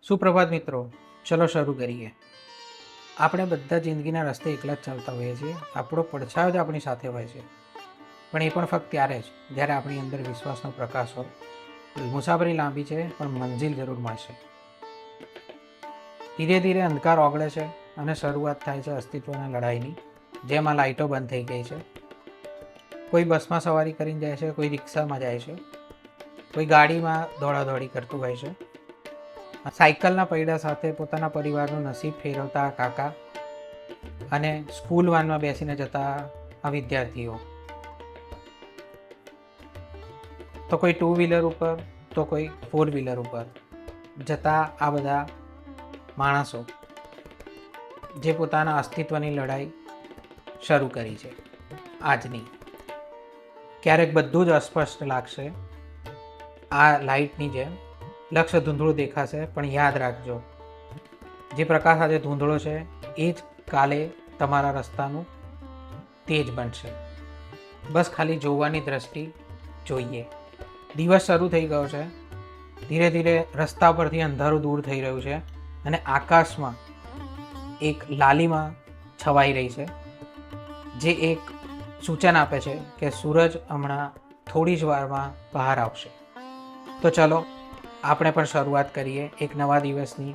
સુપ્રભાત મિત્રો, ચલો શરૂ કરીએ. આપણે બધા જિંદગીના રસ્તે એકલા જ ચાલતા હોઈએ છીએ. આપણો પડછાયો જ આપણી સાથે હોય છે, પણ એ પણ ફક્ત ત્યારે જ જ્યારે આપણી અંદર વિશ્વાસનો પ્રકાશ હોય. મુસાફરી લાંબી છે, પણ મંજિલ જરૂર મળશે. ધીરે ધીરે અંધકાર ઓગળે છે અને શરૂઆત થાય છે અસ્તિત્વના લડાઈની, જેમાં લાઇટો બંધ થઈ ગઈ છે. કોઈ બસમાં સવારી કરીને જાય છે, કોઈ રિક્ષામાં જાય છે, કોઈ ગાડીમાં દોડાદોડી કરતું હોય છે. સાયકલના પૈડા સાથે પોતાના પરિવારનું નસીબ ફેરવતા કાકા અને સ્કૂલ વાનમાં બેસીને જતા આ વિદ્યાર્થીઓ, તો કોઈ 2 વ્હીલર ઉપર તો કોઈ 4 વ્હીલર ઉપર જતા આ બધા માણસો જે પોતાના અસ્તિત્વની લડાઈ શરૂ કરી છે આજની. ક્યારેક બધું જ અસ્પષ્ટ લાગશે, આ લાઇટની જેમ લક્ષ્ય ધૂંધળું દેખાશે, પણ યાદ રાખજો, જે પ્રકાશ આજે ધૂંધળો છે એ જ કાલે તમારા રસ્તાનું તેજ બનશે. બસ ખાલી જોવાની દ્રષ્ટિ જોઈએ. દિવસ શરૂ થઈ ગયો છે, ધીરે ધીરે રસ્તા પરથી અંધારું દૂર થઈ રહ્યું છે અને આકાશમાં એક લાલીમાં છવાઈ રહી છે, જે એક સૂચન આપે છે કે સૂરજ હમણાં થોડી જ વારમાં બહાર આવશે. તો ચલો આપણે પણ શરૂઆત કરીએ એક નવા દિવસની,